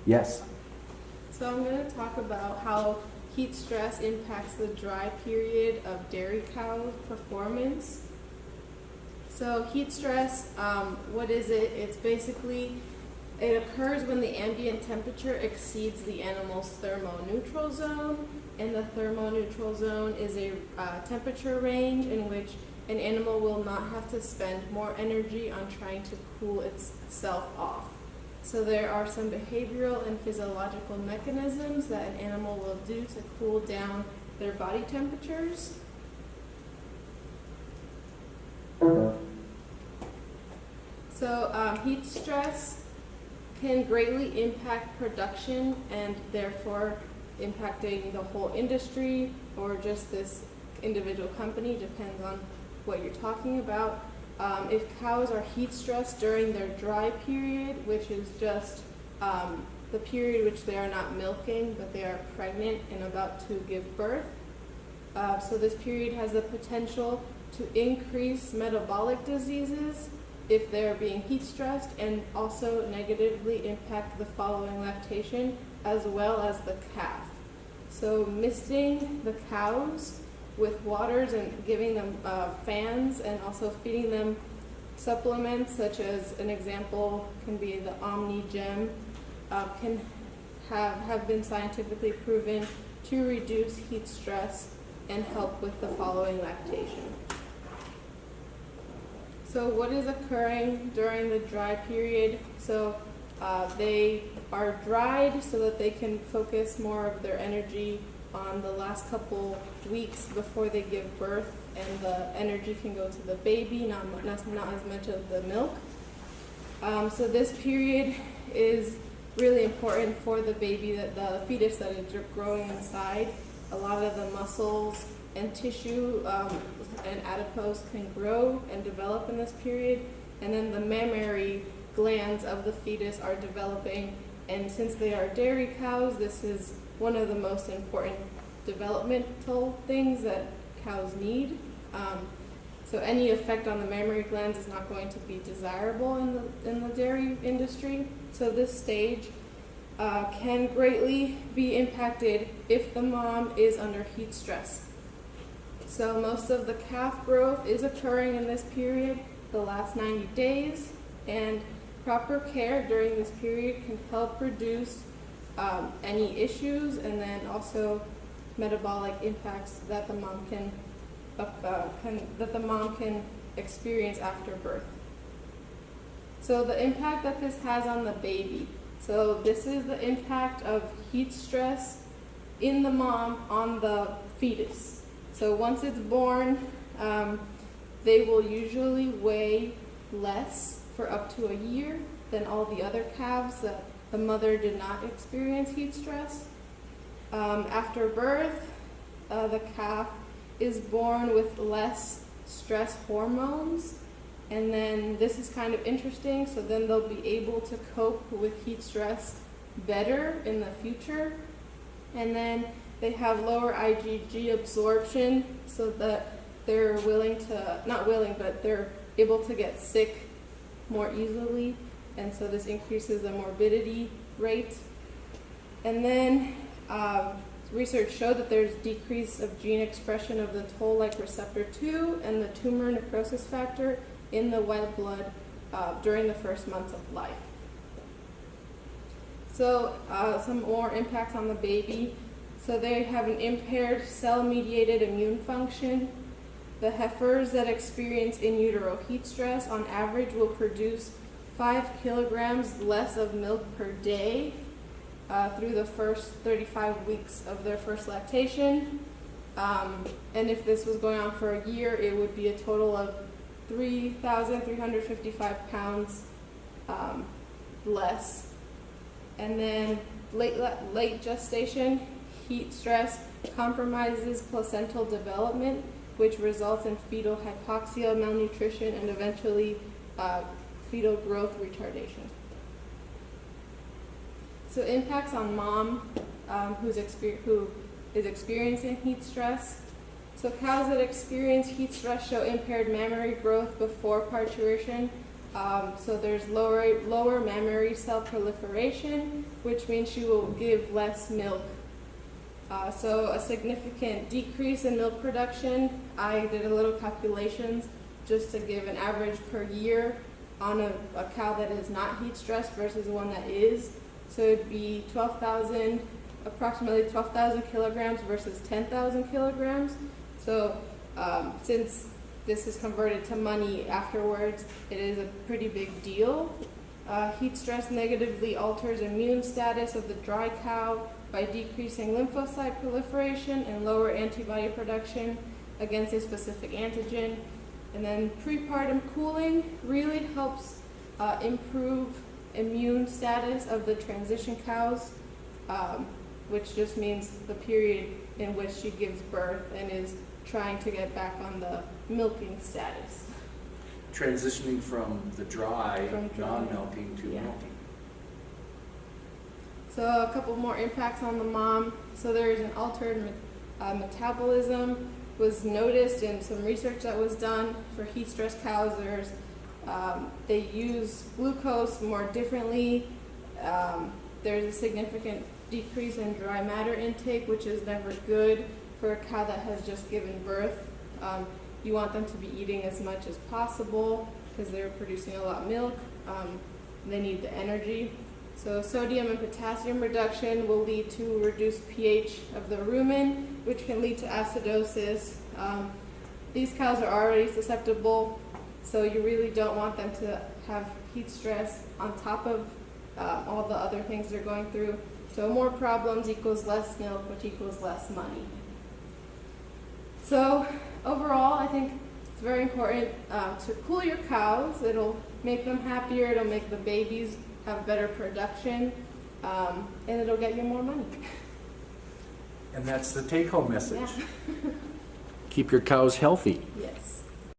Yes. So I'm going to talk about how heat stress impacts the dry period of dairy cow performance. So heat stress, what is it? It's basically, it occurs when the ambient temperature exceeds the animal's thermoneutral zone, and the thermoneutral zone is a temperature range in which an animal will not have to spend more energy on trying to cool itself off. So there are some behavioral and physiological mechanisms that an animal will do to cool down their body temperatures. So heat stress can greatly impact production and therefore impacting the whole industry or just this individual company, depends on what you're talking about. If cows are heat stressed during their dry period, which is just the period which they are not milking, but they are pregnant and about to give birth. So this period has the potential to increase metabolic diseases if they're being heat stressed, and also negatively impact the following lactation as well as the calf. So misting the cows with waters and giving them fans and also feeding them supplements, such as an example can be the OmniGem, can have been scientifically proven to reduce heat stress and help with the following lactation. So what is occurring during the dry period? So they are dried so that they can focus more of their energy on the last couple weeks before they give birth, and the energy can go to the baby, not as much of the milk. So this period is really important for the baby, the fetus that is growing inside. A lot of the muscles and tissue and adipose can grow and develop in this period, and then the mammary glands of the fetus are developing, and since they are dairy cows, this is one of the most important developmental things that cows need. So any effect on the mammary glands is not going to be desirable in the dairy industry. So this stage can greatly be impacted if the mom is under heat stress. So most of the calf growth is occurring in this period, the last 90 days, and proper care during this period can help reduce any issues, and then also metabolic impacts that the mom can experience after birth. So the impact that this has on the baby. So this is the impact of heat stress in the mom on the fetus. So once it's born, they will usually weigh less for up to a year than all the other calves that the mother did not experience heat stress. After birth, the calf is born with less stress hormones, and then this is kind of interesting, so then they'll be able to cope with heat stress better in the future. And then they have lower IgG absorption, so that they're they're able to get sick more easily, and so this increases the morbidity rate. And then research showed that there's decrease of gene expression of the toll-like receptor 2 and the tumor necrosis factor in the white blood during the first months of life. So some more impacts on the baby. So they have an impaired cell-mediated immune function. The heifers that experience in utero heat stress on average will produce 5 kilograms less of milk per day through the first 35 weeks of their first lactation. And if this was going on for a year, it would be a total of 3,355 pounds less. And then late gestation, heat stress compromises placental development, which results in fetal hypoxia, malnutrition, and eventually fetal growth retardation. So impacts on mom who is experiencing heat stress. So cows that experience heat stress show impaired mammary growth before parturition. So there's lower mammary cell proliferation, which means she will give less milk. So a significant decrease in milk production. I did a little calculations just to give an average per year on a cow that is not heat stressed versus one that is. So it'd be approximately 12,000 kilograms versus 10,000 kilograms. So since this is converted to money afterwards, it is a pretty big deal. Heat stress negatively alters immune status of the dry cow by decreasing lymphocyte proliferation and lower antibody production against a specific antigen. And then prepartum cooling really helps improve immune status of the transition cows, which just means the period in which she gives birth and is trying to get back on the milking status. Transitioning from the dry, non-milking to yeah. milking. So a couple more impacts on the mom. So there's an altered metabolism was noticed in some research that was done for heat stress cows. They use glucose more differently. There's a significant decrease in dry matter intake, which is never good for a cow that has just given birth. You want them to be eating as much as possible because they're producing a lot of milk. They need the energy. So sodium and potassium reduction will lead to reduced pH of the rumen, which can lead to acidosis. These cows are already susceptible, so you really don't want them to have heat stress on top of all the other things they're going through. So more problems equals less milk, which equals less money. So overall, I think it's very important to cool your cows. It'll make them happier, it'll make the babies have better production, and it'll get you more money. And that's the take-home message. Yeah. Keep your cows healthy. Yeah.